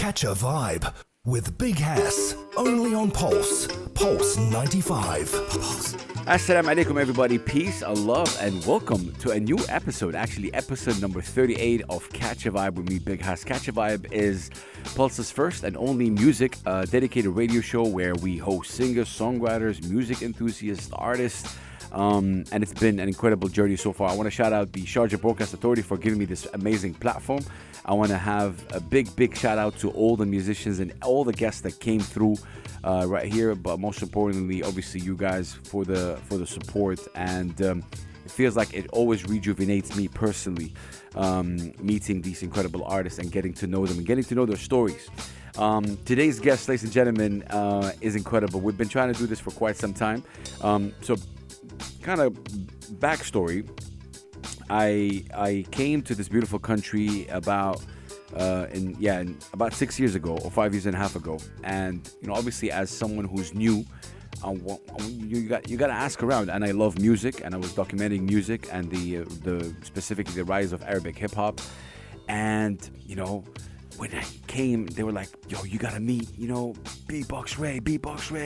Catch a vibe with Big Hass, only on Pulse 95. Assalamu alaikum, everybody. Peace, love, and welcome to a new episode. Actually, episode number 38 of Catch a Vibe with me, Big Hass. Catch a Vibe is Pulse's first and only music dedicated radio show where we host singers, songwriters, music enthusiasts, artists. And it's been an incredible journey so far. I want to shout out the Sharjah Broadcast Authority for giving me this amazing platform. I want to have a big shout out to all the musicians and all the guests that came through right here. But most importantly, obviously, you guys for the support. And it feels like it always rejuvenates me personally, meeting these incredible artists and getting to know them and getting to know their stories. Today's guest, ladies and gentlemen, is incredible. We've been trying to do this for quite some time. So kind of backstory. I came to this beautiful country about 6 years ago or 5 years and a half ago, and obviously as someone who's new, you got to ask around. And I love music, and I was documenting music and the specifically the rise of Arabic hip hop. And when I came, they were like, "Yo, you gotta meet, BeatBox Ray."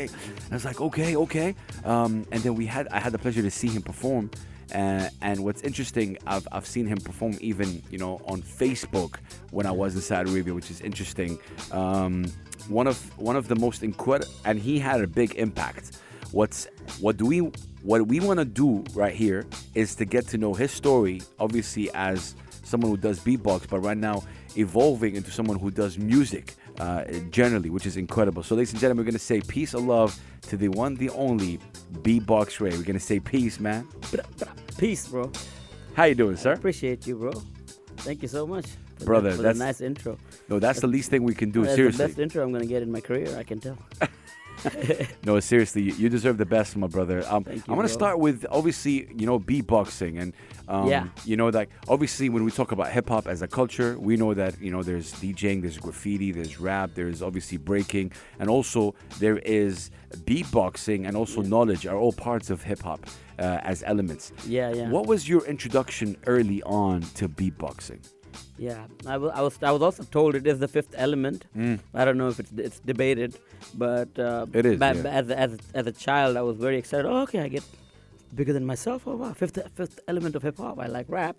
And I was like, okay. And then I had the pleasure to see him perform. And what's interesting, I've seen him perform even, on Facebook when I was in Saudi Arabia, which is interesting. One of the most incredible, and he had a big impact. What we want to do right here is to get to know his story, obviously as someone who does beatbox, but right now evolving into someone who does music generally, which is incredible. So ladies and gentlemen, we're going to say peace and love to the one, the only BeatBox Ray. We're going to say peace, man. Peace, bro. How you doing, sir? I appreciate you, bro. Thank you so much. Brother, that's a nice intro. No, that's the least thing we can do, that's seriously. the best intro I'm going to get in my career, I can tell. No, seriously, you deserve the best, my brother. Thank you, I want to start with, obviously, beatboxing. And, like, obviously, when we talk about hip-hop as a culture, we know that, there's DJing, there's graffiti, there's rap, there's obviously breaking, and also there is beatboxing and also knowledge are all parts of hip-hop as elements. Yeah. What was your introduction early on to beatboxing? Yeah, I was also told it is the fifth element. I don't know if it's debated, but it is. As a child, I was very excited. Oh, okay, I get bigger than myself. Oh wow, fifth element of hip hop. I like rap,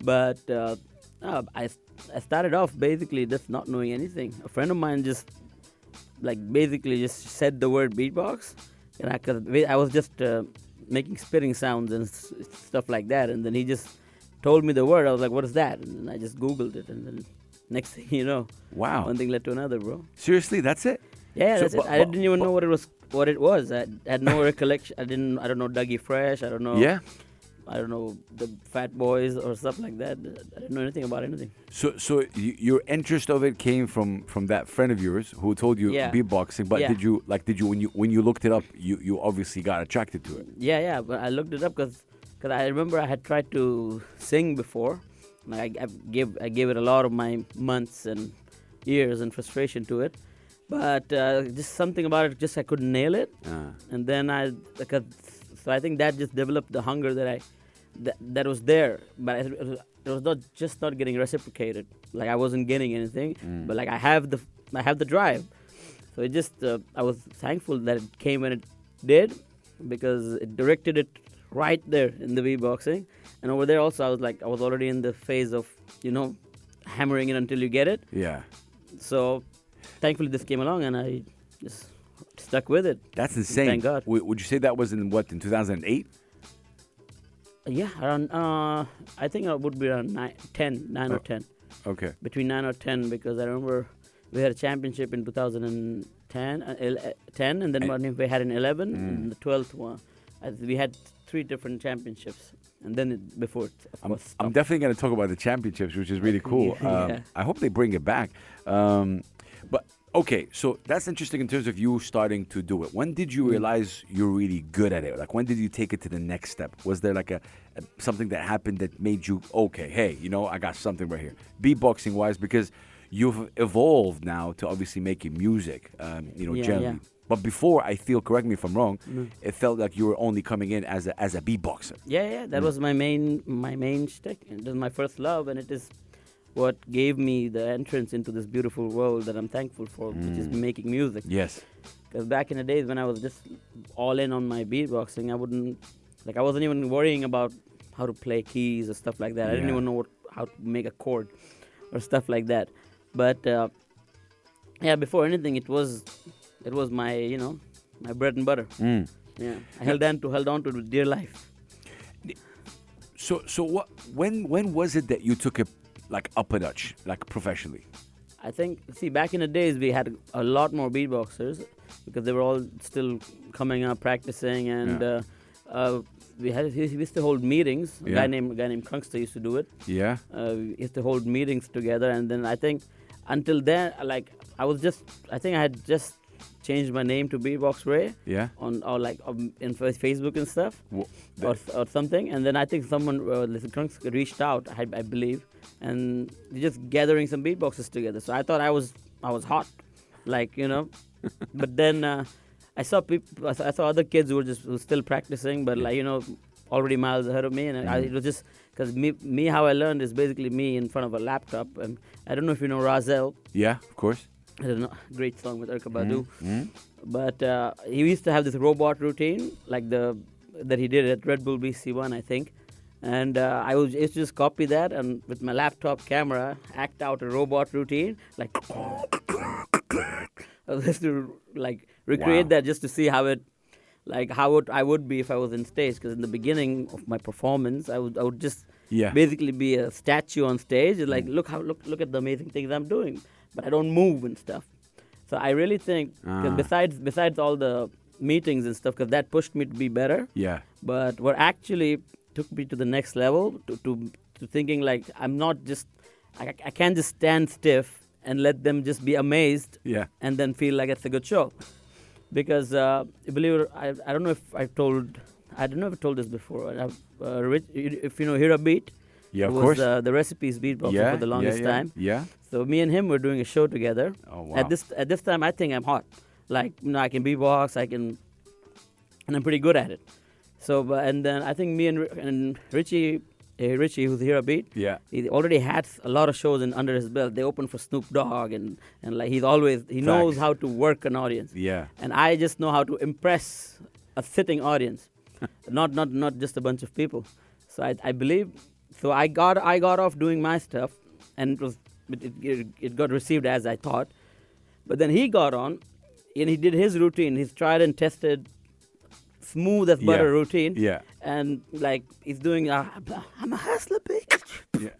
but I started off basically just not knowing anything. A friend of mine just said the word beatbox, and cause I was just making spitting sounds and stuff like that, and then he just told me the word. I was like, what is that? And I just Googled it, and then next thing you know, wow, one thing led to another, bro. Seriously, that's it? Yeah, that's it. I didn't even know what it was. I had no recollection. I don't know Dougie Fresh. I don't know. Yeah. I don't know the Fat Boys or stuff like that. I didn't know anything about anything. So your interest of it came from that friend of yours who told you beatboxing. But did you when you looked it up, you obviously got attracted to it? Yeah. But I looked it up because I remember I had tried to sing before. Like I gave it a lot of my months and years and frustration to it, but just something about it, just I couldn't nail it. And then so I think that just developed the hunger that was there, but it was not getting reciprocated. Like I wasn't getting anything, but like I have the drive. So it just I was thankful that it came when it did, because it directed it right there in the beatboxing. And over there also I was already in the phase of hammering it until you get it. Yeah. So thankfully this came along and I just stuck with it. That's insane. Thank God. Would you say that was in 2008? Yeah, around I think it would be around 9 or 10. Okay. Between 9 or 10, because I remember we had a championship in 2010 and then we had an 11 and the 12th one. We had 3 different championships, and then before it, of course, stopped. I'm definitely going to talk about the championships, which is really cool. Yeah. I hope they bring it back. But okay, so that's interesting in terms of you starting to do it. When did you realize you're really good at it? Like, when did you take it to the next step? Was there like a something that happened that made you, okay, hey, I got something right here, beatboxing wise, because you've evolved now to obviously making music, generally. Yeah. But before, I feel, correct me if I'm wrong, it felt like you were only coming in as a beatboxer. Yeah, that was my main shtick. It was my first love, and it is what gave me the entrance into this beautiful world that I'm thankful for, which is making music. Yes. Because back in the days when I was just all in on my beatboxing, I wasn't even worrying about how to play keys or stuff like that. I didn't Yeah. even know how to make a chord or stuff like that. But yeah, before anything, it was my my bread and butter. Yeah, I held on to it dear life. So what? When was it that you took it like up a notch, like professionally? I think, back in the days, we had a lot more beatboxers because they were all still coming up, practicing, and we used to hold meetings. A guy named Krunkster used to do it. Yeah. We used to hold meetings together, and then I think until then, I think I had just changed my name to BeatBox Ray. Yeah. In Facebook and stuff, or something, and then I think someone, Krunkster, reached out. I believe, and just gathering some beatboxes together. So I thought I was hot, but then. I saw other kids who were still practicing, but already miles ahead of me, and it was just because me how I learned is basically me in front of a laptop. And I don't know if you know Razel. Yeah, of course. I don't know, great song with Erykah Badu. But he used to have this robot routine that he did at Red Bull BC1, I think. And I used to just copy that and with my laptop camera act out a robot routine like. I was just to recreate that just to see how I would be if I was in stage. Because in the beginning of my performance, I would just basically be a statue on stage. Look at the amazing things I'm doing, but I don't move and stuff. So I really think besides all the meetings and stuff, because that pushed me to be better. Yeah. But what actually took me to the next level to thinking I'm not just I can't just stand stiff and let them just be amazed and then feel like it's a good show. Because, believe it or I don't know if I've told this before. If you know Hira Beat, yeah, of was course. The Recipes beatboxer for the longest time. Yeah. So me and him were doing a show together. Oh, wow. At this time, I think I'm hot. I can beatbox, and I'm pretty good at it. So, and then I think me and Richie, who's here a beat. Yeah. He already had a lot of shows under his belt. They opened for Snoop Dogg, and he knows how to work an audience. Yeah. And I just know how to impress a sitting audience, not just a bunch of people. So I believe. So I got off doing my stuff, and it got received as I thought. But then he got on, and he did his routine. He's tried and tested. Smooth as butter routine. Yeah. And he's doing I'm a hustler, bitch. Yeah.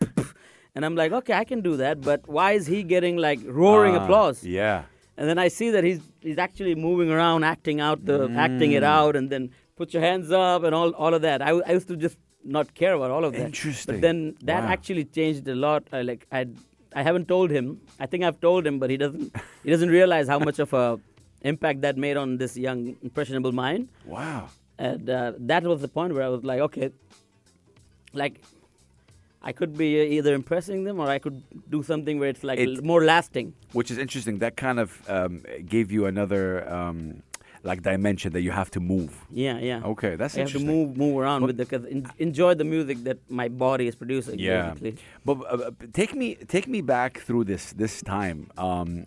And I'm like, okay, I can do that, but why is he getting roaring applause? Yeah. And then I see that he's actually moving around, acting it out, and then put your hands up and all of that. I used to just not care about all of that. Interesting. But then that actually changed a lot. I haven't told him. I think I've told him, but he doesn't realize how much of a impact that made on this young impressionable mind. Wow. And that was the point where I was like, okay, I could be either impressing them or I could do something where it's more lasting. Which is interesting. That kind of gave you another dimension that you have to move. Yeah. Okay, that's I have to interesting. move around because enjoy the music that my body is producing. Yeah. Basically. But take me back through this time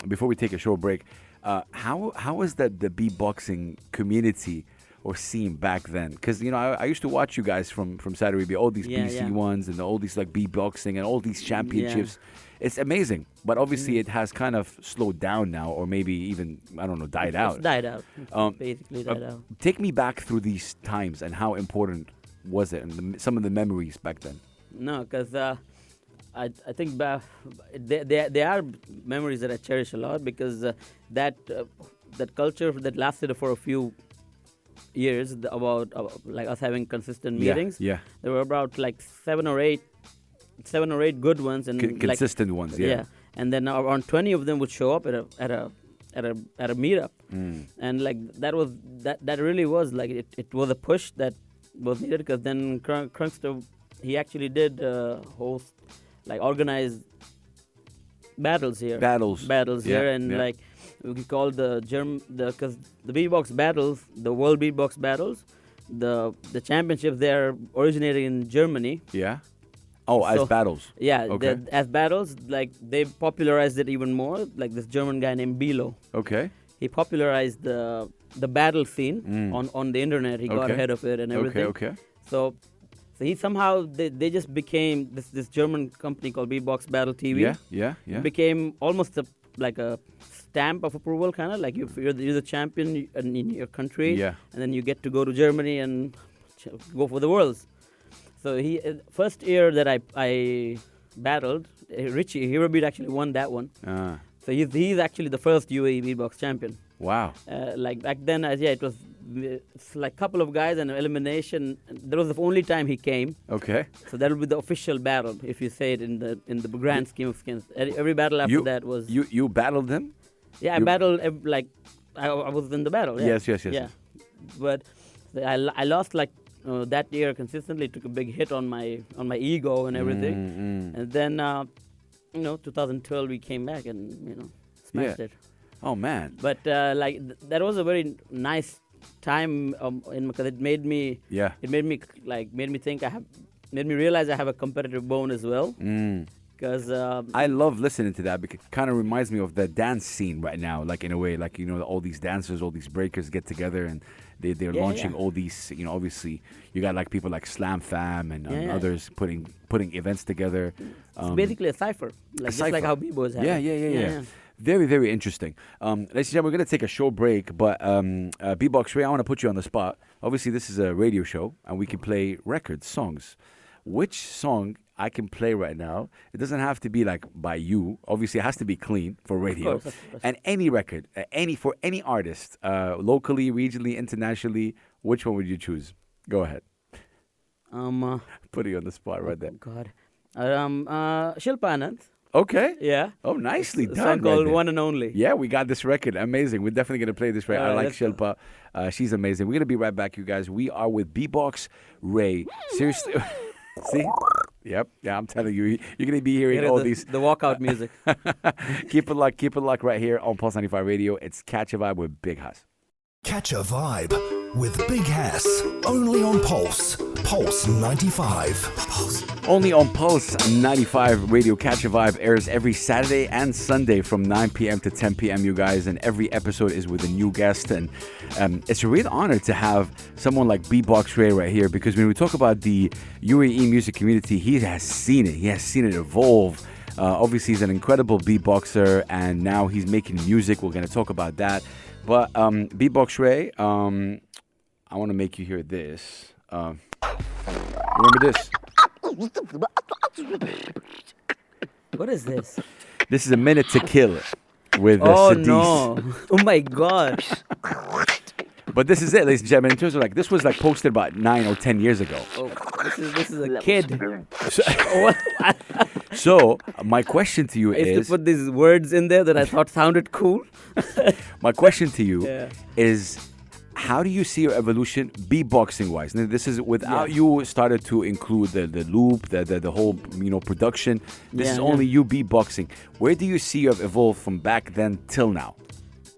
before we take a short break. How was the beatboxing community or scene back then? Because I used to watch you guys from Saudi Arabia, all these BC ones and all these beatboxing and all these championships. It's amazing, but obviously it has kind of slowed down now, or maybe even died out. It's died out. Basically died out. Take me back through these times and how important was it, and some of the memories back then. No, because I think there are memories that I cherish a lot because that culture that lasted for a few years about us having consistent meetings. Yeah. There were about 7 or 8 good ones and consistent ones. Yeah. And then around 20 of them would show up at a meetup. And that really was it was a push that was needed because then Krunkster, he actually did host organized battles here. Battles here, and we call because the beatbox battles, the world beatbox battles, the championships, they are originating in Germany. Yeah. Oh, as So, battles. Yeah, Okay. as battles, like they popularized it even more. Like this German guy named Bilo, Okay. he popularized the battle scene on the internet. He got Okay. ahead of it and everything. Okay. So he somehow they just became this German company called Beatbox Battle TV. Yeah. It became almost like a stamp of approval, kind of like you're the champion in your country. Yeah. And then you get to go to Germany and go for the worlds. So he first year that I battled, Richie Herobeat actually won that one. So he's actually the first UAE beatbox champion. Wow. Like back then, it was it's like a couple of guys and an elimination. That was the only time he came. Okay. So that will be the official battle, if you say it in the grand scheme of things. Every battle after that was. You battled him? Yeah, I battled I was in the battle. Yeah. Yes. Yeah, but I lost like that year consistently. Took a big hit on my ego and everything. And then 2012 we came back and smashed it. Oh man. But that was a very nice time because it made me think made me realize I have a competitive bone as well. Because I love listening to that because it kind of reminds me of the dance scene right now, like in a way, like all these dancers, all these breakers get together and they're launching all these. Obviously you got like people like Slam Fam and others putting events together. It's basically a cipher, just like how b-boys have. Yeah. Very, very interesting. Ladies and gentlemen, we're going to take a short break, but BeatBox Ray, I want to put you on the spot. Obviously, this is a radio show, and we can play records, songs. Which song I can play right now? It doesn't have to be like by you. Obviously, it has to be clean for radio. Of course. And any record, for any artist, locally, regionally, internationally, which one would you choose? Go ahead. Put you on the spot right there. God. Shilpa Anand. Okay. Yeah. Oh, nicely It's done. a song called there. One and Only. Yeah, we got this record. Amazing. We're definitely going to play this right. I like let's go. Shilpa. She's amazing. We're going to be right back, you guys. We are with BeatBox Ray. Seriously. See? Yep. Yeah, I'm telling you. You're going to be hearing all these. The walkout music. Keep it locked right here on Pulse 95 Radio. It's Catch a Vibe with Big Hass. Catch a Vibe with Big Hass. Only on Pulse. Pulse 95. Only on Pulse 95 Radio. Catch a Vibe airs every Saturday and Sunday from 9 p.m. to 10 p.m., you guys. And every episode is with a new guest. And it's a real honor to have someone like BeatBox Ray right here, because when we talk about the UAE music community, he has seen it. He has seen it evolve. Obviously, he's an incredible beatboxer, and now he's making music. We're going to talk about that. But BeatBox Ray, I want to make you hear this. Remember this? What is this? This is A Minute to Kill with Oh Sadis. no! Oh my God! But this is it, ladies and gentlemen. In terms of like, this was like posted about 9 or 10 years ago. Oh, this is a kid. So my question to you I used is, to put these words in there that I thought sounded cool. my question to you Yeah. is, how do you see your evolution beatboxing wise? Now, this is without you started to include the loop, the whole production. This is only you beatboxing. Where do you see you have evolved from back then till now?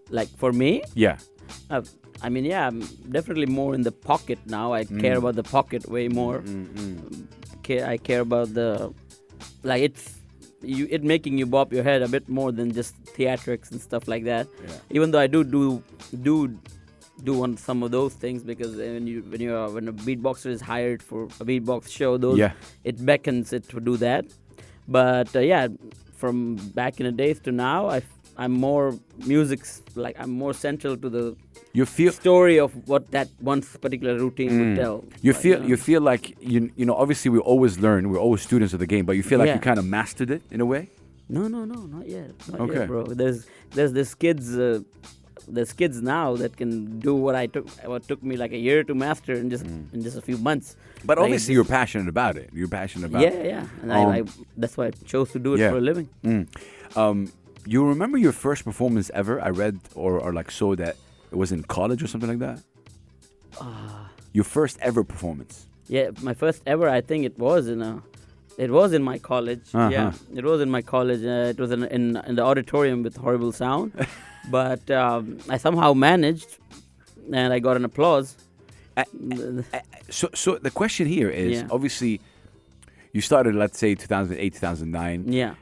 Like for me, Yeah. I'm definitely more in the pocket now. I care about the pocket way more. I care about it making you bop your head a bit more than just theatrics and stuff like that. Yeah. Even though I do want some of those things, because when a beatboxer is hired for a beatbox show, it beckons it to do that. But from back in the days to now, I'm more I'm more central to the story of what that one particular routine would tell. You feel like you obviously we always learn, we're always students of the game, but you feel like you kind of mastered it in a way? No, not yet. Not Okay. yet, bro. There's kids now that can do what took me like a year to master in just a few months. But Like, obviously you're passionate about it. You're passionate about it. Yeah. And I that's why I chose to do it for a living. You remember your first performance ever? I read or like saw that it was in college or something like that? Your first ever performance? Yeah, my first ever. I think it was in my college. Yeah, it was in my college. It was in the auditorium with horrible sound, but I somehow managed, and I got an applause. So the question here is, obviously, you started, let's say, 2008, 2009. Yeah.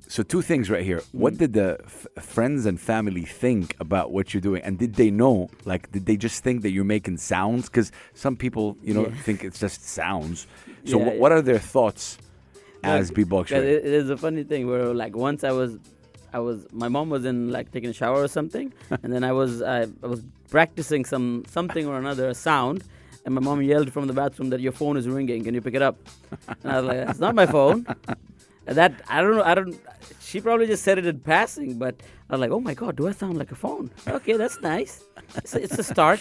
So two things right here. What did the friends and family think about what you're doing? And did they know, like, did they just think that you're making sounds? Because some people, think it's just sounds. So Yeah, what are their thoughts as Like, Beatbox 'cause Ray? it is a funny thing where like once my mom was in like taking a shower or something, and then I was practicing something or another, a sound, and my mom yelled from the bathroom that your phone is ringing. Can you pick it up? And I was like, it's not my phone. And that I don't know. She probably just said it in passing, but I was like, oh my god, do I sound like a phone? Okay, that's nice. It's a start.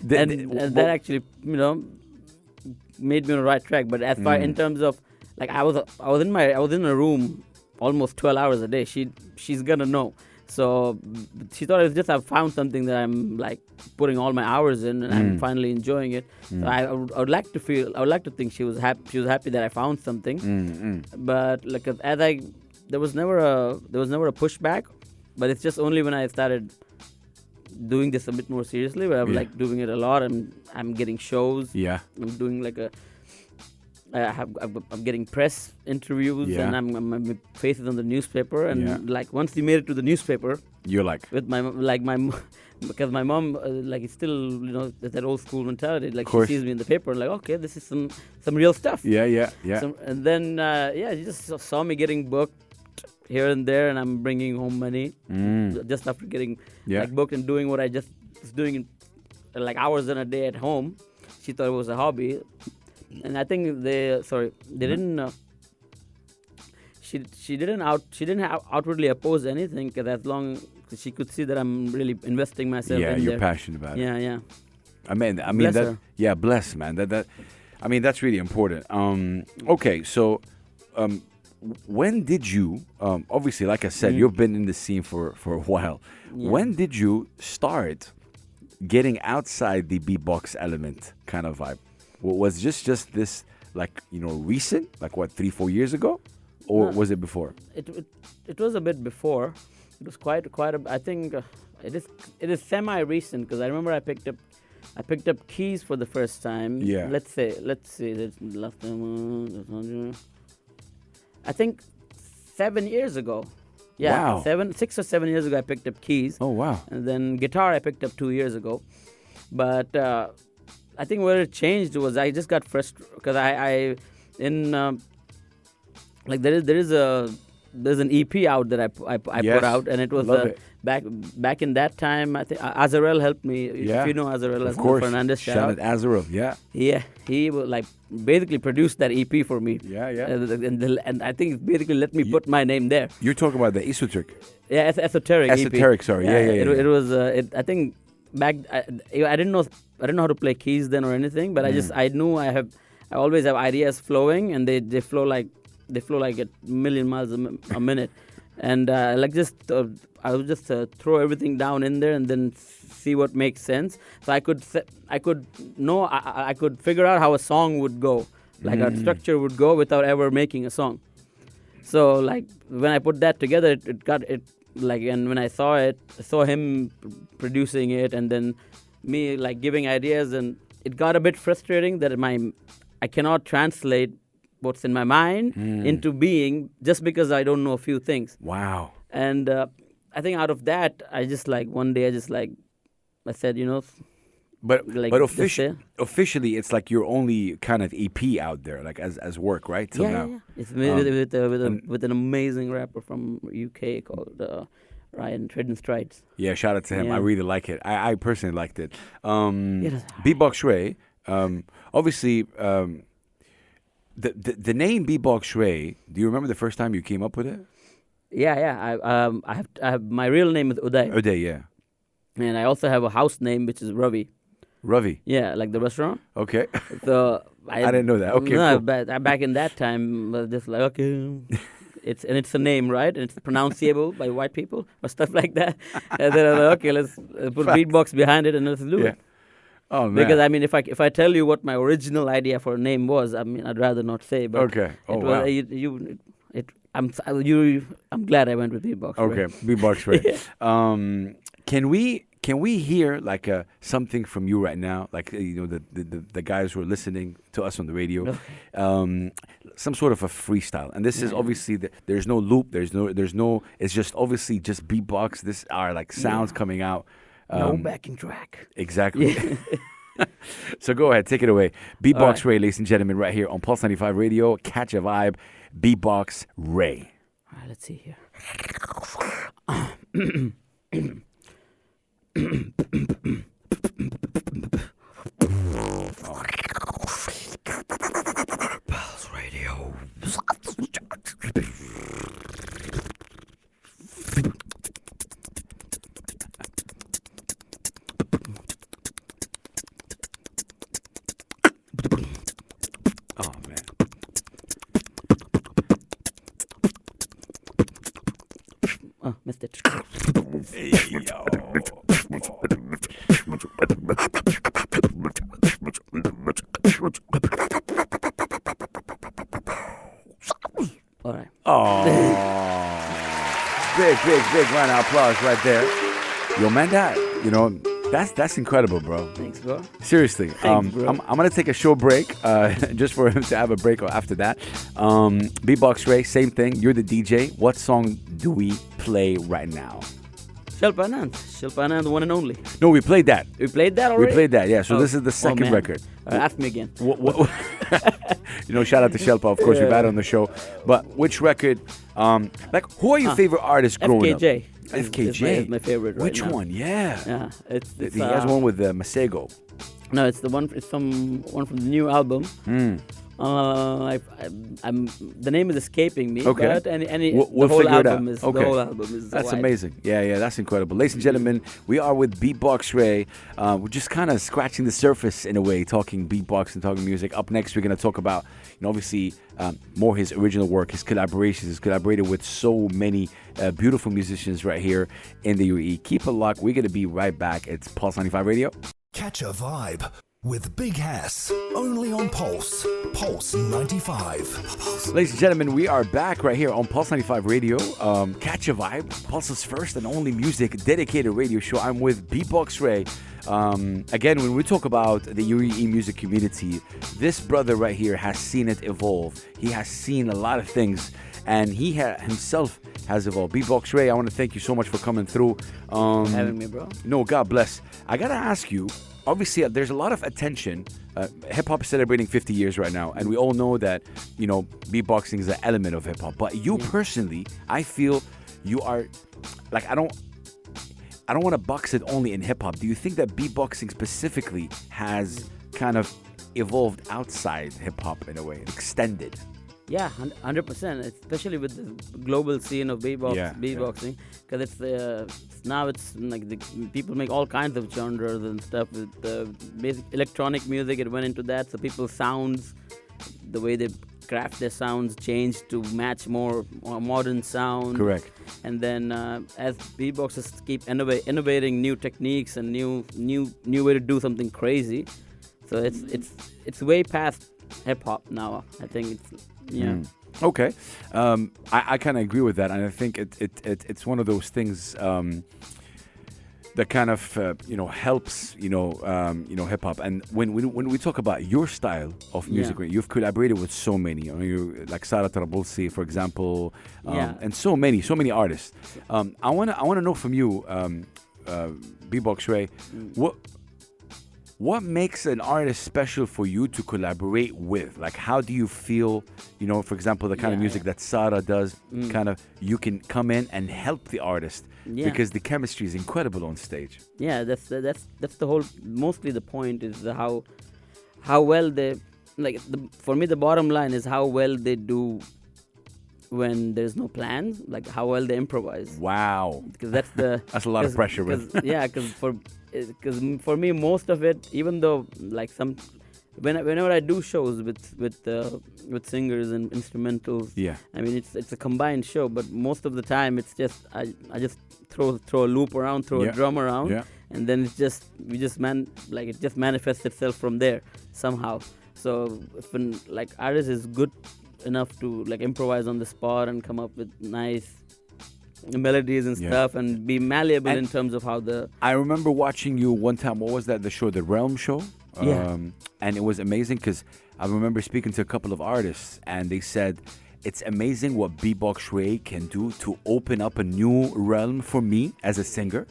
And that actually made me on the right track. But as far in terms of like I was in a room almost 12 hours a day. She's gonna know. So she thought it was just I found something that I'm like putting all my hours in, and I'm finally enjoying it. So I would like to think she was happy that I found something. But like there was never a pushback. But it's just only when I started doing this a bit more seriously, where I'm like doing it a lot. I'm getting shows. Yeah. I'm doing like I'm getting press interviews, and I'm faces on the newspaper, and like once you made it to the newspaper, you're like with because my mom like it's still that old school mentality. Like course. she sees me in the paper, like okay, this is some real stuff. Yeah. And then she just saw me getting booked here and there, and I'm bringing home money just after getting like booked and doing what I just was doing in like hours in a day at home. She thought it was a hobby. And I think they didn't. She didn't outwardly oppose anything, because as long as she could see that I'm really investing myself. Yeah, in you're there. passionate about it. Yeah. I mean Bless that. her. Yeah, bless, man. That. I mean, that's really important. Okay, so, when did you? Obviously, like I said, you've been in the scene for a while. Yeah. When did you start getting outside the beatbox element kind of vibe? Was just this like recent, like what 3-4 years ago, or was it before? It was a bit before. It was quite I think it is semi recent, because I remember I picked up keys for the first time. Yeah. Let's see. That's last time. I think 7 years ago. Yeah. Wow. 6 or 7 years ago I picked up keys. Oh wow. And then guitar I picked up 2 years ago. But I think where it changed was I just got frustrated, because there's an EP out that I put out, and it was back in that time. I think Azarel helped me. If you know Azarel, of course. Fernandez, shout out Azarel. Yeah, he was like basically produced that EP for me. Yeah. And I think it basically let me put my name there. You're talking about the esoteric. Yeah, esoteric. Esoteric. EP. Sorry. Yeah. It was. I think back I didn't know how to play keys then or anything, but I knew I always have ideas flowing, and they flow like a million miles a minute, and I would just throw everything down in there and then see what makes sense. So I could figure out how a song would go, like a structure would go without ever making a song. So like when I put that together, it got it. Like, and when I saw him producing it, and then me like giving ideas, and it got a bit frustrating that I cannot translate what's in my mind into being, just because I don't know a few things. Wow. And I think out of that, I just like one day I said, But like, officially, it's like your only kind of EP out there, like as work, right? Till now. Yeah. It's with an amazing rapper from UK called Ryan Tread and Strides. Yeah, shout out to him. Yeah. I really like it. I personally liked it. Beatbox Ray. Obviously, the name Beatbox Ray. Do you remember the first time you came up with it? Yeah. I have my real name is Uday. Uday, yeah. And I also have a house name which is Ravi. Ravi. Yeah, like the restaurant. Okay. So I didn't know that. Okay. No, Cool. but back in that time, I was just like, okay, it's a name, right? And it's pronounceable by white people or stuff like that. And then I was like, okay, let's put beatbox behind it and let's do it. Oh man. Because I mean, if I tell you what my original idea for a name was, I mean, I'd rather not say. But okay. Oh wow. I'm glad I went with Beatbox. Okay, Beatbox Ray. Can Can we hear like something from you right now? Like the guys who are listening to us on the radio, some sort of a freestyle. And this is obviously there's no loop. There's no. It's just obviously just beatbox. This are like sounds coming out. No backing track. Exactly. So go ahead, take it away. Beatbox Ray, ladies and gentlemen, right here on Pulse 95 Radio. Catch a vibe. Beatbox Ray. All right, let's see here. Pulse Radio. Oh man. Oh, missed it. Hey, yo. All right. Oh, big round of applause right there. Yo, man, that's incredible, bro. Thanks, bro. Seriously, Thanks, bro. I'm gonna take a short break, just for him to have a break after that. Beatbox Ray, same thing. You're the DJ. What song do we play right now? Shilpa Anand, the one and only. No, we played that. We played that already? We played that, yeah. So this is the second man. record. Ask me again. What shout out to Shelpa, of course, we've had on the show. But which record, who are your favorite artists growing up? FKJ. FKJ. Is my favorite right Which now. one? Yeah. Yeah, it's He has one with Masego. No, it's the one. It's one from the new album. The name is escaping me. Okay. But any We'll the whole figure it album out. is Okay. the whole album is. That's wide. amazing. Yeah, that's incredible. Ladies and gentlemen, we are with Beatbox Ray. We're just kind of scratching the surface in a way, talking beatbox and talking music. Up next, we're going to talk about, obviously, more his original work, his collaborations. He's collaborated with so many beautiful musicians right here in the UAE. Keep it locked. We're going to be right back. It's Pulse 95 Radio. Catch a vibe with Big Hass, only on Pulse 95. Ladies and gentlemen, we are back right here on Pulse 95 Radio. Catch a vibe, Pulse's first and only music dedicated radio show. I'm with Beatbox Ray. Again, when we talk about the UAE music community, this brother right here has seen it evolve. He has seen a lot of things, and he himself has evolved. Beatbox Ray, I want to thank you so much for coming through. Having me, bro. No, God bless. I got to ask you, obviously, there's a lot of attention. Hip-hop is celebrating 50 years right now, and we all know that, beatboxing is an element of hip-hop. But you personally, I feel you are, I don't want to box it only in hip-hop. Do you think that beatboxing specifically has kind of evolved outside hip-hop in a way, extended? Yeah, 100%. Especially with the global scene of beatboxing, because now it's like the people make all kinds of genres and stuff. With the basic electronic music, it went into that. So people's sounds, the way they craft their sounds, changed to match more modern sound. Correct. And then as beatboxers keep innovating new techniques and new way to do something crazy, so it's way past hip hop now. I think it's. Yeah. Okay. I kind of agree with that, and I think it's one of those things that kind of helps hip hop. And when we talk about your style of music, you've collaborated with so many. You like Sara Tarabulsi, for example, and so many artists. I wanna know from you, Beatbox Ray, what makes an artist special for you to collaborate with? Like, how do you feel, for example, the kind of music that Sara does, kind of, you can come in and help the artist because the chemistry is incredible on stage. Yeah, that's the whole, mostly the point is how well they, for me, the bottom line is how well they do when there's no plans, like how well they improvise. Wow. Because that's a lot of pressure. Because for me, most of it, even though whenever I do shows with singers and instrumentals, I mean it's a combined show, but most of the time it's just I just throw a loop around, throw a drum around, and then it just manifests itself from there somehow. So if an artist is good enough to improvise on the spot and come up with nice melodies and Yeah. stuff, and be malleable And- in terms of how the I remember watching you one time. What was that? The show, the Realm Show. Yeah. And it was amazing because I remember speaking to a couple of artists, and they said it's amazing what BeatBox Ray can do to open up a new realm for me as a singer.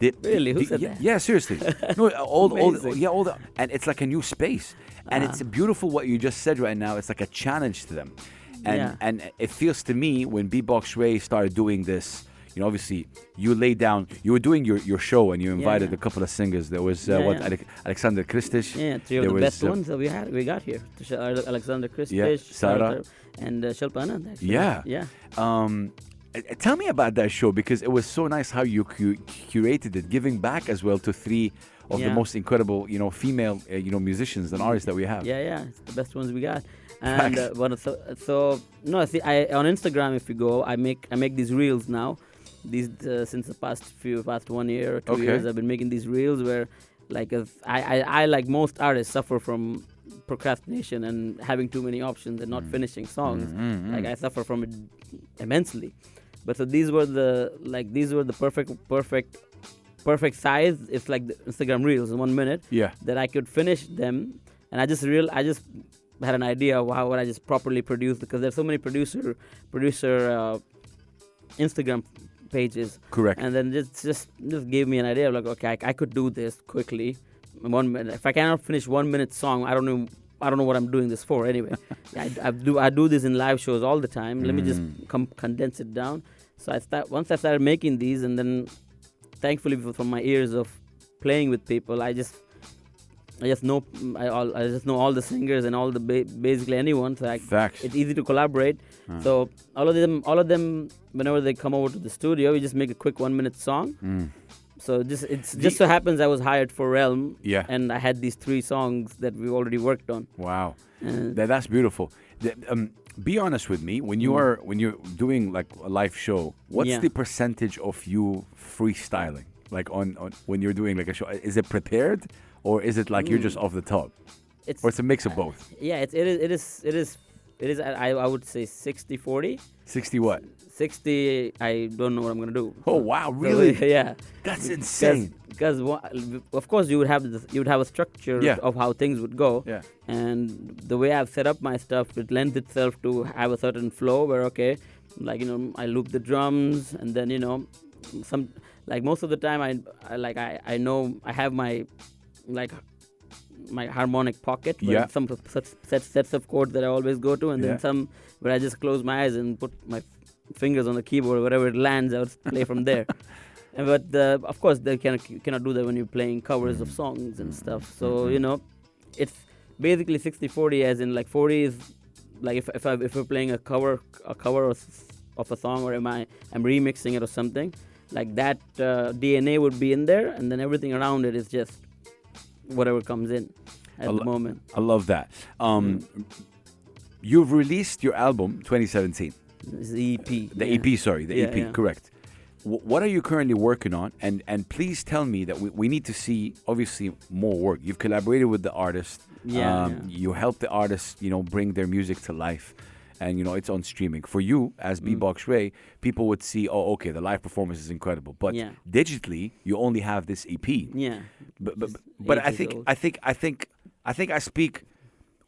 Really? Who said yeah, that? Yeah, seriously. No, Amazing. and it's like a new space, and it's beautiful what you just said right now. It's like a challenge to them, Yeah. and it feels to me when BeatBox Ray started doing this. You know, obviously, you laid down. You were doing your show, and you invited yeah. a couple of singers. There was Yeah, what yeah. Alexander Kristic. yeah, three of There the was, best ones that we got here. Alexander Kristic, Yeah, Sarah. and Shilpa Anand. Actually. Yeah. Yeah. Tell me about that show because it was so nice how you curated it, giving back as well to three of the Yeah. most incredible, female, musicians and artists that we have. Yeah, it's the best ones we got. And Facts. no, see, I on Instagram, if you go, I make these reels now. These since the past 1 year or 2 Okay. years, I've been making these reels where, like, I like most artists suffer from procrastination and having too many options and not finishing songs. Like I suffer from it immensely. But so these were the perfect size. It's like the Instagram reels in 1 minute. Yeah. That I could finish them, and I just had an idea of how would I just properly produce, because there's so many producer Instagram pages. Correct. And then just gave me an idea of like, okay, I could do this quickly in 1 minute. If I cannot finish 1 minute song, I don't know what I'm doing this for anyway. I do this in live shows all the time. Let me just condense it down. So once I started making these, and then thankfully from my years of playing with people, I just know all the singers and all the basically anyone. So Facts. it's easy to collaborate. So all of them, whenever they come over to the studio, we just make a quick 1 minute song. So just so happens I was hired for Realm. Yeah. And I had these 3 songs that we already worked on. Wow. Uh, That's beautiful. Be honest with me. When you're doing like a live show, what's Yeah. the percentage of you freestyling? Like on when you're doing like a show, is it prepared or is it like you're just off the top, or it's a mix of both? Yeah, it is. I would say 60-40. 60 what? 60. I don't know what I'm gonna do. Oh wow, So, really? yeah. That's insane. Because of course you would have a structure Yeah. of how things would go. Yeah. And the way I've set up my stuff, it lends itself to have a certain flow where like I loop the drums, and then some, like, most of the time I know I have my harmonic pocket, where Yeah. some sets of chords that I always go to, and Yeah. then some where I just close my eyes and put my fingers on the keyboard, wherever it lands, I would play from there. But of course, you cannot do that when you're playing covers of songs and stuff. So it's basically 60-40, as in like 40 is like if we're playing a cover of a song, or I'm remixing it or something like that. DNA would be in there, and then everything around it is just whatever comes in at the moment. I love that. You've released your album 2017. It's the EP. The yeah. EP, sorry, the Yeah, EP, yeah. correct. What are you currently working on? And please tell me that we need to see, obviously, more work. You've collaborated with the artist. Yeah. You help the artists, bring their music to life. And, it's on streaming. For you, as BeatBox Ray, people would see, oh, okay, the live performance is incredible. But Yeah. digitally, you only have this EP. Yeah. But Just I 8 think years I think I speak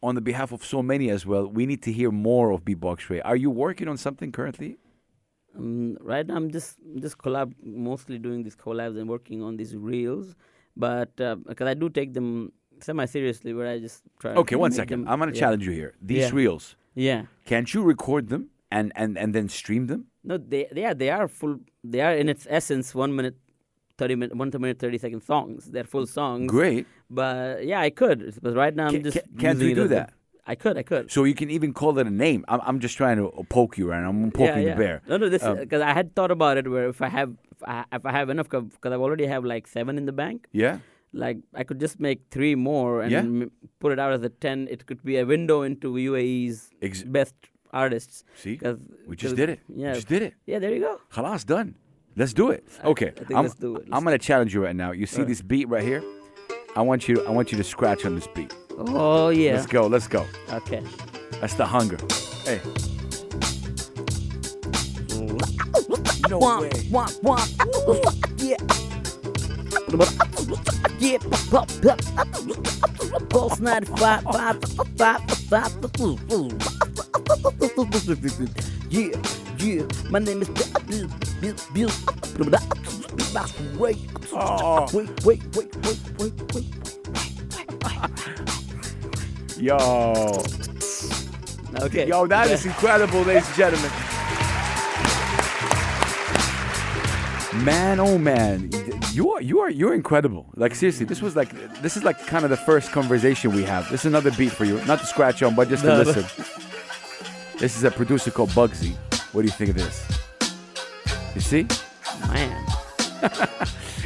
on the behalf of so many as well. We need to hear more of BeatBox Ray. Are you working on something currently? Right now, I'm just mostly doing these collabs and working on these reels, but because I do take them semi-seriously, where I just try. Okay, to one make second. them- I'm gonna yeah. challenge you here. These Yeah. reels, Yeah. can't you record them and then stream them? No, they are full. They are in its essence 1 minute, 30-second songs. They're full songs. Great. But yeah, I could. But right now, I'm just. Can't using you it do as that? I could. So you can even call it a name. I'm just trying to poke you, right? I'm poking the bear. No, this because I had thought about it. Where if I have enough, because I already have like 7 in the bank. Yeah. Like I could just make 3 more and Yeah. put it out as a 10. It could be a window into UAE's best artists. See, 'Cause- we just 'cause- did it. Yeah. We just did it. Yeah, there you go. Khalas, done. Let's do it. Okay. I think let's do it. I'm gonna challenge you right now. You see this beat right here? I want you to scratch on this beat. Oh yeah. Let's go. Okay. That's the hunger. Hey. way. Yeah. Yeah. Pulse 95. Yeah. My name is BeatBox Ray. Oh. Wait. Yo. Okay. Yo, that is incredible, ladies and gentlemen. Man, oh man, you're incredible. Like seriously, this is like kind of the first conversation we have. This is another beat for you, not to scratch on, but just to listen. This is a producer called Bugsy. What do you think of this? You see? Man.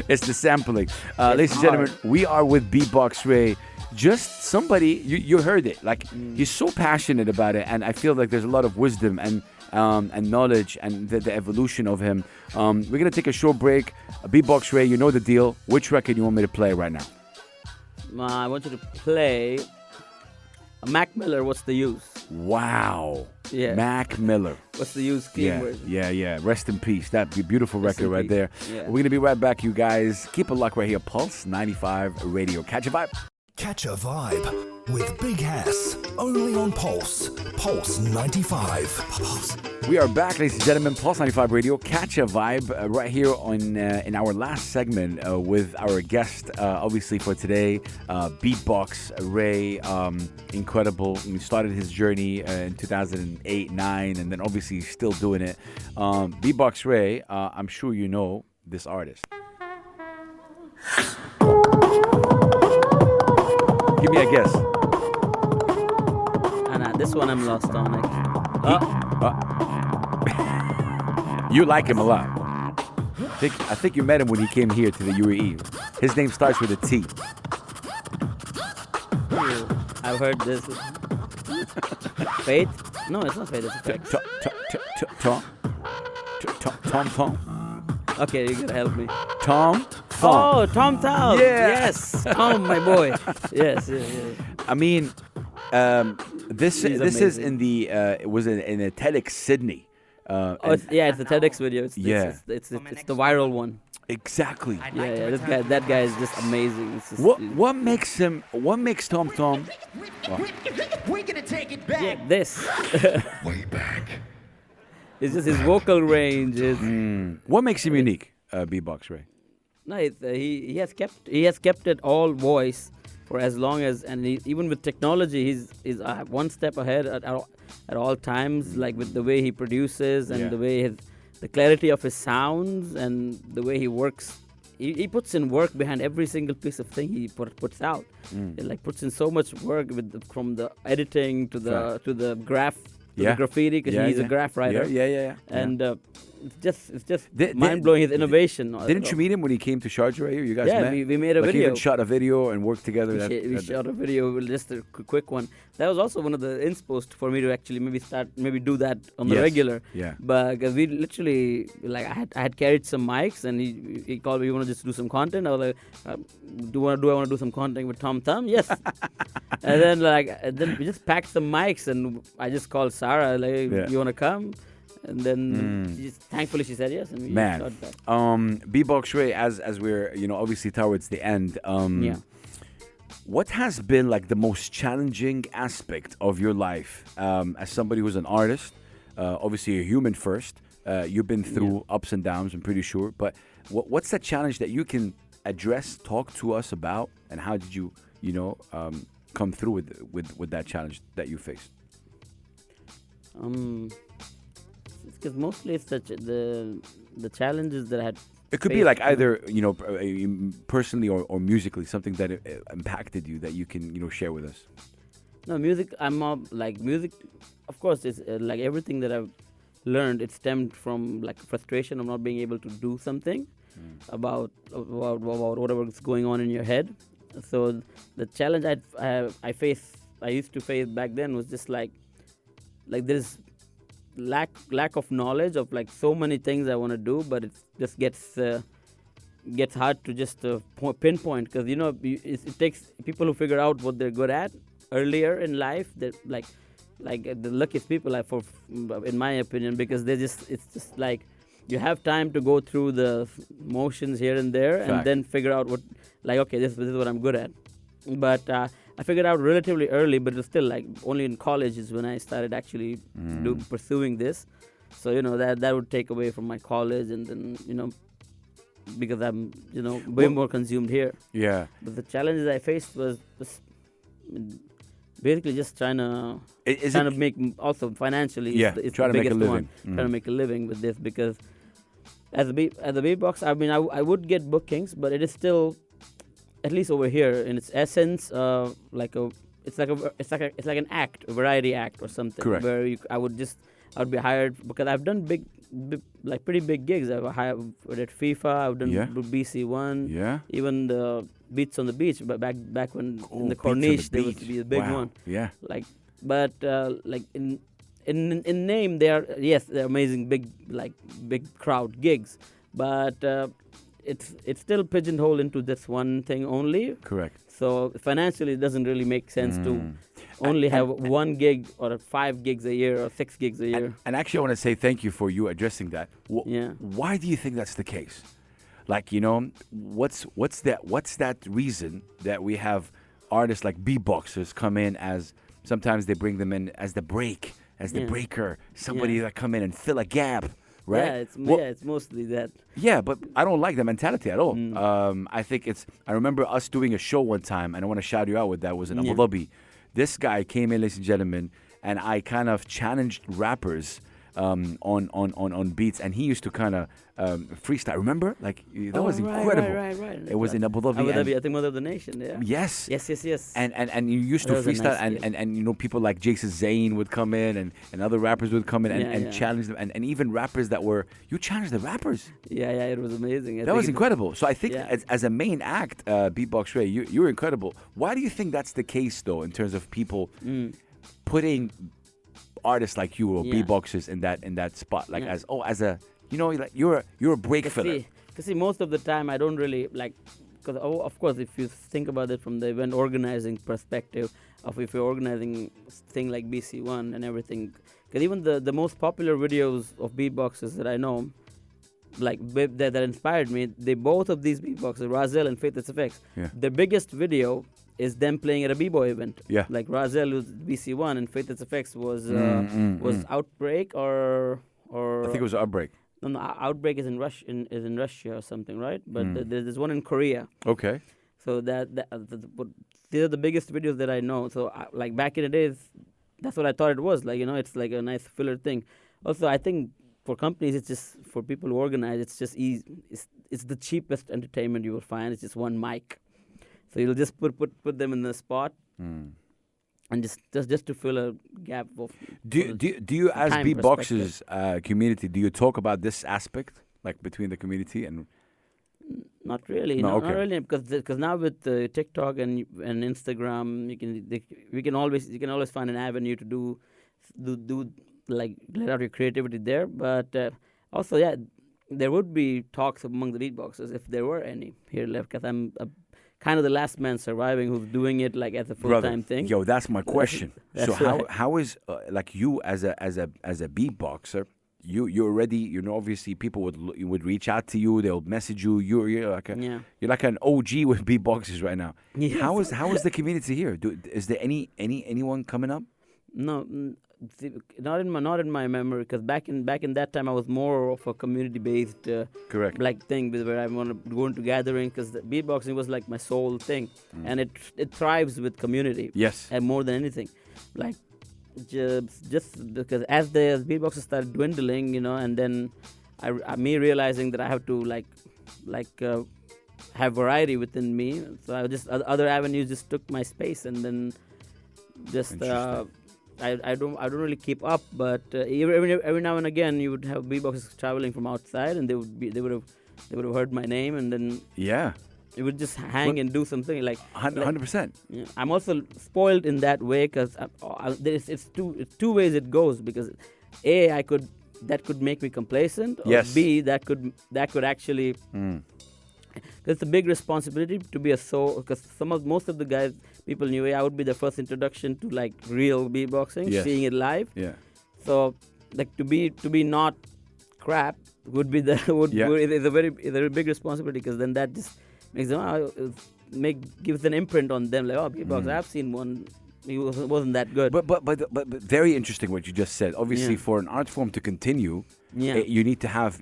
It's the sampling. Ladies and gentlemen, we are with BeatBox Ray. Just somebody, you heard it. Like, he's so passionate about it, and I feel like there's a lot of wisdom and knowledge and the evolution of him. We're going to take a short break. BeatBox Ray, you know the deal. Which record you want me to play right now? I want you to play Mac Miller, What's the Use? Wow. Yeah. Mac Miller. What's the Use? Clean version. Yeah. Rest in peace. That beautiful record right there. Yeah. We're going to be right back, you guys. Keep a lock right here. Pulse 95 Radio. Catch a vibe. Catch a vibe with Big Hass, only on Pulse 95. Pulse. We are back, ladies and gentlemen. Pulse 95 Radio. Catch a vibe right here on in our last segment with our guest, obviously for today, BeatBox Ray. Incredible. He started his journey in 2008-9, and then obviously he's still doing it. BeatBox Ray. I'm sure you know this artist. Give me a guess. This one I'm lost on. You like him a lot. I think you met him when he came here to the UAE. His name starts with a T. I've heard this. Faith? No, it's not Faith. It's Effect. Tom. Okay, you gotta help me. Tom. Oh, Tom Thal. Yeah. Yes. Tom, my boy. Yes. I mean, this is in the it was in a TEDx Sydney. It's the TEDx video. It's the viral one. Exactly. Yeah. That guy is just amazing. It's just, what makes Tom? We're gonna take it back. Yeah, this. Way back. It's just his vocal range is. What makes him unique, BeatBox Ray? No, he has kept it all voice for as long as, and even with technology, he's one step ahead at all times. Like with the way he produces and the way the clarity of his sounds and the way he works. He puts in work behind every single piece of thing he puts out. He puts in so much work from the editing to the graph. The graffiti, because he's a graph writer. Yeah. And it's just mind-blowing, his innovation. Didn't you meet him when he came to Sharjah? You guys met? we made a video. He even shot a video and worked together. We shot a video, just a quick one. That was also one of the inspos for me to actually maybe do that on the regular. Yeah. But because we literally, I had carried some mics, and he called me, "You want to just do some content?" I was like, "I want to do some content with Tom Thumb?" Yes. And then we just packed some mics, and I just called Sarah, "You want to come?" And then thankfully she said yes, and we shot that. BeatBox Ray, as we're obviously towards the end. What has been the most challenging aspect of your life as somebody who's an artist? Obviously, a human first. You've been through ups and downs, I'm pretty sure. But what's the challenge that you can address, talk to us about, and how did you, come through with that challenge that you faced? Because mostly it's the challenges that I had. It could be either personally or musically, something that impacted you that you can share with us. No, music. I'm more music. Of course, it's everything that I've learned. It stemmed from frustration of not being able to do something about whatever's going on in your head. So the challenge I used to face back then was just there's lack of knowledge of so many things I want to do, but it just gets hard to just pinpoint, because it takes people who figure out what they're good at earlier in life. That the luckiest people in my opinion, because it's just you have time to go through the motions here and there, Fact. and then figure out what, like, okay, this is what I'm good at. But I figured out relatively early, but it's still like only in college is when I started actually pursuing this. So that would take away from my college, and then because I'm way more consumed here. Yeah. But the challenges I faced was basically just trying to make also financially. It's try the to make a biggest living. one. Trying to make a living with this, because as a beatboxer, I mean, I would get bookings, but it is still, at least over here, in its essence, it's like an act, a variety act or something. Correct. Where I would be hired because I've done pretty big gigs. I've at FIFA. I've done BC1. Yeah. Even the Beats on the Beach, but back when in the Beats on the Corniche there was Beach. to be a big Wow. one. Yeah. But in name they're amazing big crowd gigs, but it's still pigeonholed into this one thing only. Correct. So financially, it doesn't really make sense to only have one gig or 5 gigs a year or 6 gigs a year. And actually, I want to say thank you for you addressing that. Yeah. Why do you think that's the case? Like, what's that reason that we have artists like beatboxers come in as, sometimes they bring them in as the break, as the breaker, somebody that come in and fill a gap, right? It's mostly that. Yeah, but I don't like the mentality at all. I think I remember us doing a show one time, and I want to shout you out with that. It was in Abu Dhabi. This guy came in, ladies and gentlemen, and I kind of challenged rappers on beats, and he used to kind of freestyle. Remember? Like, that was incredible. Right. It was in Abu Dhabi. Abu Dhabi, I think Mother of the Nation, yeah. Yes. Yes. And you used to That was a freestyle, nice and people like Jason Zane would come in, and other rappers would come in and challenge them, and even rappers you challenged the rappers. Yeah, it was amazing. That was incredible. So I think as a main act, BeatBox Ray, you're incredible. Why do you think that's the case, though, in terms of people putting artists like you or beatboxers in that spot, like as a you're a break filler? Because most of the time I don't really like, because of course if you think about it from the event organizing perspective, of if you're organizing thing like BC1 and everything, because even the most popular videos of beatboxers that I know, like that inspired me, both of these beatboxers, Razel and Faith SFX, the biggest video is them playing at a b-boy event. Yeah. Like Razel was BC1 and Faith SFX was Outbreak or I think it was Outbreak. No, Outbreak is in Russia or something, right? But there's one in Korea. Okay. So these are the biggest videos that I know. So like back in the days, that's what I thought it was. Like, it's like a nice filler thing. Also, I think for companies, it's just, for people who organize, it's just easy. It's the cheapest entertainment you will find. It's just one mic. So you'll just put them in the spot, and just to fill a gap of. Do you as beatboxers community, do you talk about this aspect, like between the community and? Not really. No, Not really, because now with TikTok and Instagram, you can always find an avenue to do like let out your creativity there. But also, there would be talks among the beatboxers if there were any here left, because I'm kind of the last man surviving who's doing it like as a full-time thing. Yo, that's my question. So how is like you as a beatboxer? You're already, obviously people would reach out to you, they'll message you. You're like an OG with beatboxers right now. Yes. How is the community here? Is there anyone coming up? No, not in my memory, because back in that time I was more of a community based correct like thing, where I want to go into gathering, because beatboxing was like my soul thing, and it thrives with community. Yes, and more than anything, like. Just because as the beatboxers started dwindling, and then me realizing that I have to have variety within me, so I just other avenues just took my space, and then just I don't really keep up, but every now and again you would have beatboxers traveling from outside, and they would have heard my name, and then it would just hang and do something like 100%. Yeah. I'm also spoiled in that way, because it's two ways it goes, because that could make me complacent, or B, that could actually, because it's a big responsibility to be because most of the guys, people in UAE, I would be the first introduction to like real beatboxing, seeing it live. Yeah. So like to be not crap would be the Yeah. is a very big responsibility, because then that just makes them gives an imprint on them, like, oh, beatbox, I've seen one, he wasn't that good. But very interesting what you just said. Obviously, Yeah. for an art form to continue, Yeah. you need to have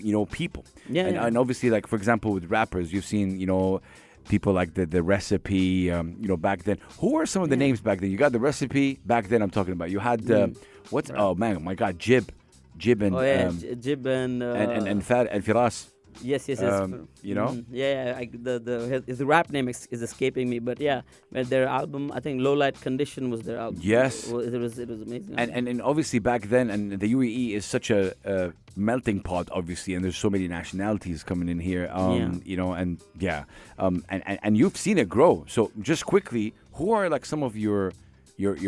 people. Yeah, and, yeah. and obviously, like for example, with rappers, you've seen people like the Recipe. Back then, who were some of the names back then? You got the Recipe back then. I'm talking about. You had what's oh man, oh my God, Jib and Jib and Fad and Firas. yes. His rap name is escaping me, but yeah, but their album, I think Low Light Condition was their album. Yes. It was amazing. And obviously back then, and the UAE is such a melting pot, obviously, and there's so many nationalities coming in here. And you've seen it grow. So just quickly, who are like some of your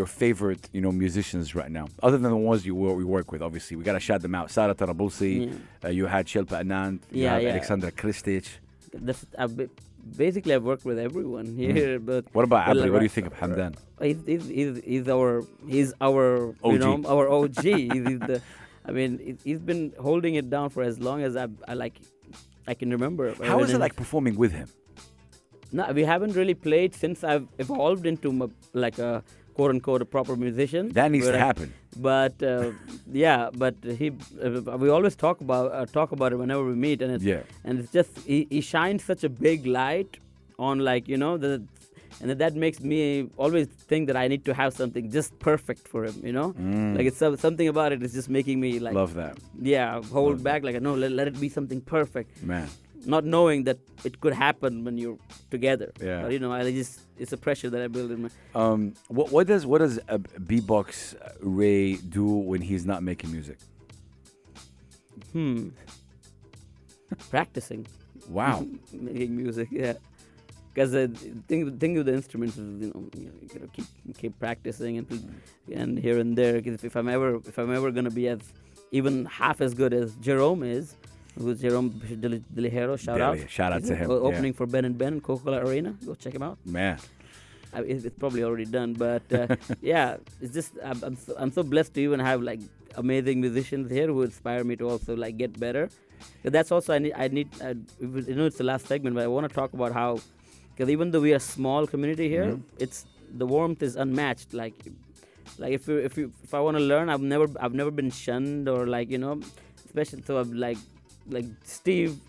favorite musicians right now, other than the ones we work with? Obviously, we gotta shout them out. Sara Tarabulsi, you had Shilpa Anand, you have Alexandra Kristic. Basically, I've worked with everyone here. But what about Abri? What do you think of Hamdan? He's our OG. Our OG. He's been holding it down for as long as I can remember. How is it like performing with him? No, we haven't really played since I've evolved into like a quote unquote a proper musician. That needs to happen. But we always talk about it whenever we meet, and it's just he shines such a big light on, like, and that makes me always think that I need to have something just perfect for him. Like it's something about it is just making me like love that. Yeah, hold back, like no, let it be something perfect, man. Not knowing that it could happen when you're together. Yeah. But, it's a pressure that I build in my. What does a BeatBox Ray do when he's not making music? Practicing. Wow. Making music, yeah. Because the thing with the instruments is, you gotta keep practicing and here and there. Because if I'm ever gonna be as even half as good as Jerome is. Who's Jerome Delihero? Shout out to him. Opening for Ben and Ben, Coca-Cola Arena. Go check him out. Man, it's probably already done, but yeah, it's just I'm so blessed to even have like amazing musicians here who inspire me to also like get better. But that's also I need. It's the last segment, but I want to talk about how, because even though we are a small community here, it's the warmth is unmatched. Like if I want to learn, I've never been shunned or especially so I've like Steve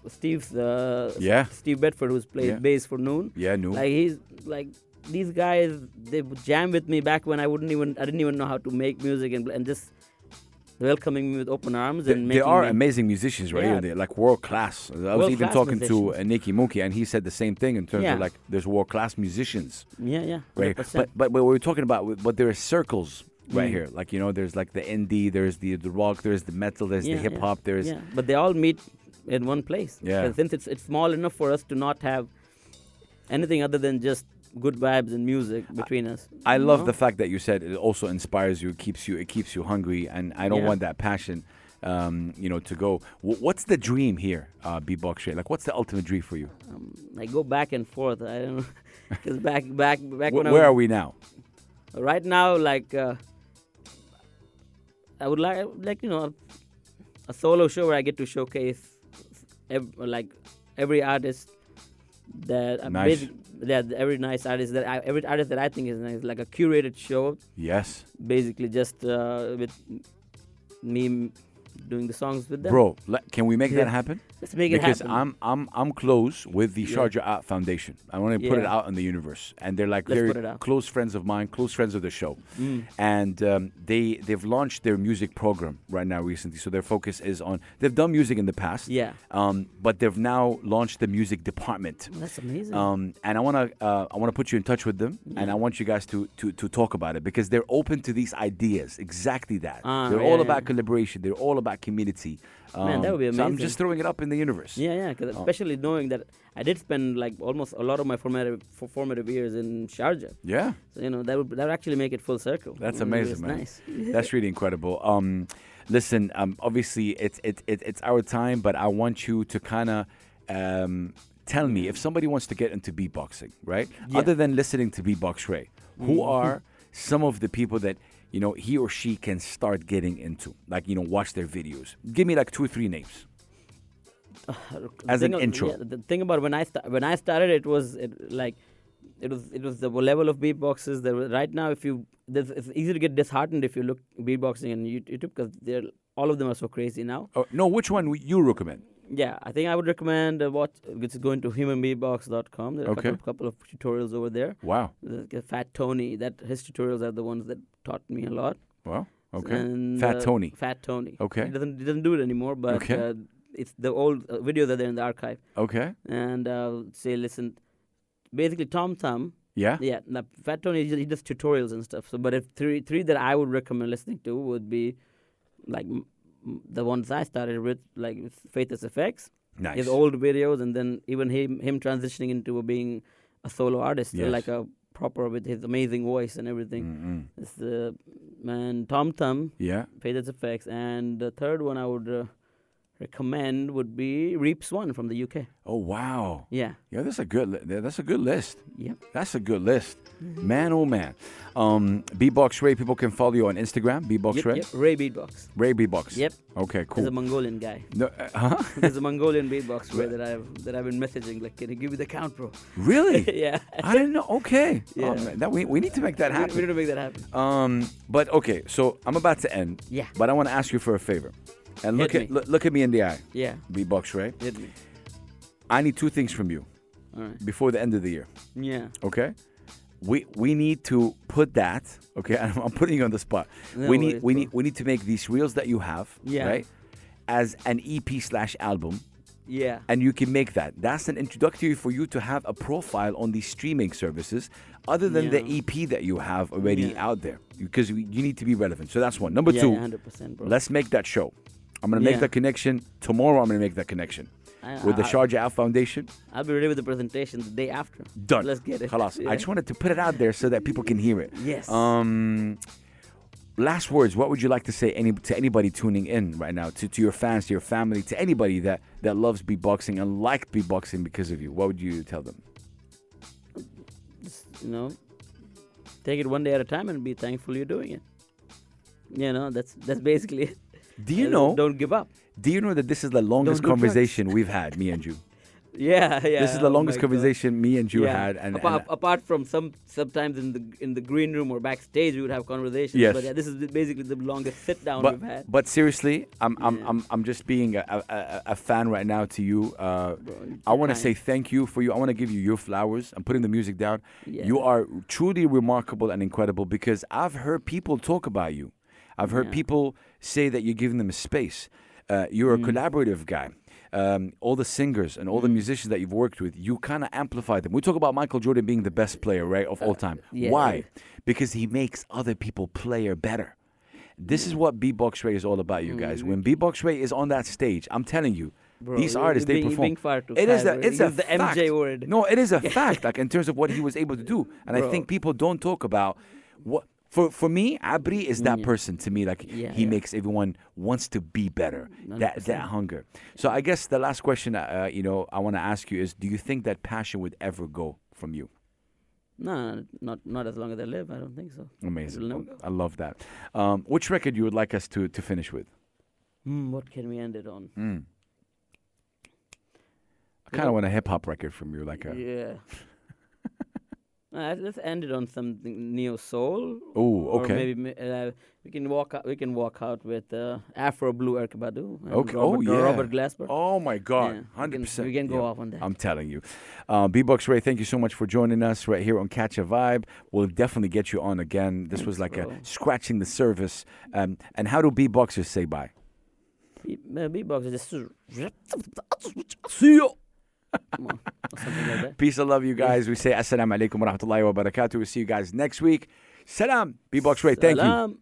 Bedford, who's played bass for Noon. Yeah, Noon. Like he's like these guys, they would jam with me back when I didn't even know how to make music and just welcoming me with open arms. They are amazing musicians, right? Yeah. They're like world class. I was even talking to Nicky Mookie, and he said the same thing in terms of like there's world class musicians. Yeah. Right. But we were talking about, but there are circles. Right here, like there's like the indie, there's the rock, there's the metal, there's the hip hop, there's but they all meet in one place. Yeah. Since it's small enough for us to not have anything other than just good vibes and music between us. I love the fact that you said it also inspires you, it keeps you hungry, and I don't want that passion, to go. What's the dream here, BeatBox Ray? Like, what's the ultimate dream for you? I go back and forth. I don't know, because back when where are we now? Right now, I would like a solo show where I get to showcase every artist that every nice artist every artist that I think is nice, like a curated show. Yes. Basically, just with me doing the songs with them. Bro, can we make that happen? Let's make it happen. Because I'm close with the Sharjah Art Foundation. I want to put it out in the universe, and they're like very close friends of mine, close friends of the show, and they've launched their music program right now recently. So their focus is on, they've done music in the past, but they've now launched the music department. That's amazing. And I want to put you in touch with them, and I want you guys to talk about it, because they're open to these ideas. Exactly that. They're all about collaboration. They're all about community. Man, that would be amazing. So I'm just throwing it up in the universe. Yeah, because especially knowing that I did spend like almost a lot of my formative years in Sharjah. Yeah. So that would actually make it full circle. That's amazing, man. Nice. That's really incredible. Listen, obviously it's our time, but I want you to kind of tell me, if somebody wants to get into beatboxing, right? Yeah. Other than listening to BeatBox Ray, who are some of the people that he or she can start getting into, like watch their videos? Give me like 2 or 3 names. As an Thing of- intro. Yeah, the thing about when I started, it was the level of beatboxes. Right now, it's easy to get disheartened if you look beatboxing on YouTube because all of them are so crazy now. Oh, no, which one you recommend? Yeah, I think I would recommend going to humanbeatbox.com. There are Okay. a couple of tutorials over there. Wow. Fat Tony, his tutorials are the ones that taught me a lot. Wow. Okay. And, Fat Tony. Fat Tony. Okay. He doesn't do it anymore, but Okay. it's the old videos are there in the archive. Okay. And listen, basically Tom Thumb. Yeah. Yeah, Fat Tony, he does tutorials and stuff. So, but if three that I would recommend listening to would be like the ones I started with, like with Faithless Effects. Nice. His old videos, and then even him transitioning into being a solo artist, Yes. like a proper with his amazing voice and everything. It's man Tom Thumb, Yeah. Faithless Effects, and the third one I would recommend would be Reaps One from the UK. Oh, wow. Yeah. Yeah, that's a good list. Yep. That's a good list. Man, oh, man. Beatbox Ray, people can follow you on Instagram, Beatbox Ray. Yep. Ray Beatbox. Ray Beatbox. Yep. Okay, He's cool. a Mongolian guy. No, huh? There's a Mongolian beatbox Ray that I've been messaging. Like, can you give me the count, bro? Really? Yeah. I didn't know. Okay. Yeah. Oh, man, we need to make that We happen. need to make that happen. But okay, so I'm about to end. Yeah. But I want to ask you for a favor. And look Hit me. look at me in the eye, Yeah. Beatbox Ray. Hit me. I need two things from you All right. before the end of the year. Yeah. Okay? We need to put that. Okay, I'm putting you on the spot. No we worries, need to make these reels that you have, Yeah. right, as an EP/album, Yeah. and you can make that. That's an introductory for you to have a profile on these streaming services, other than the Yeah. EP that you have already Yeah. out there, because you need to be relevant. So that's one. Number Yeah, two, 100%, bro. let's make that show. I'm gonna make Yeah. that connection tomorrow. I'm gonna make that connection with the Sharjah Al Foundation. I'll be ready with the presentation the day after. Done. Let's get it. Khalas. Yeah. I just wanted to put it out there so that people can hear it. Yes. Last words. What would you like to say to anybody tuning in right now, to your fans, to your family, to anybody that loves beatboxing and liked beatboxing because of you? What would you tell them? Just, take it one day at a time and be thankful you're doing it. That's basically it. Do you know? Don't give up. Do you know that this is the longest Don't do drugs. conversation we've had, me and you? Yeah. This is the Oh longest my God. conversation me and you had, and apart from sometimes in the green room or backstage we would have conversations. Yes. But yeah, this is basically the longest sit down we've had. but seriously, I'm just being a fan right now to you. I want to say thank you for you. I want to give you your flowers. I'm putting the music down. Yeah. You are truly remarkable and incredible, because I've heard people talk about you. I've heard people say that you're giving them a space. You're a collaborative guy. All the singers and all the musicians that you've worked with, you kind of amplify them. We talk about Michael Jordan being the best player, right, of all time. yeah. Why? Because he makes other people player better. This is what Beatbox Ray is all about, you guys. When Beatbox Ray is on that stage, I'm telling you, Bro, these you're artists, they being- you're perform. being far too It is fast, bro. it's You a use the fact. MJ word. No, it is a fact, like in terms of what he was able to do. And I Bro. think people don't talk about what. For me, Abri is that person to me. Like he makes everyone wants to be better. That 100%. hunger. So I guess the last question, I want to ask you is: do you think that passion would ever go from you? No, not as long as I live. I don't think so. Amazing. It'll never go. I love that. Which record you would like us to finish with? What can we end it on? I kind of want a hip hop record from you, like a. Yeah. Let's end it on something neo soul. Oh, okay. Or maybe we can walk out with Afro Blue Erkabadu. Okay. Robert Glasper. Oh my God. Yeah, 100%. we can go off on that. I'm telling you. Beatbox Ray, thank you so much for joining us right here on Catch a Vibe. We'll definitely get you on again. This was like bro. a scratching the surface. And how do beatboxers say bye? Beatbox is just see you. Come on, or something like that. Peace and love, you guys. We say assalamu alaikum wa rahmatullahi wa barakatuh. We'll see you guys next week. Salam. Beatbox Ray, thank you. Salam.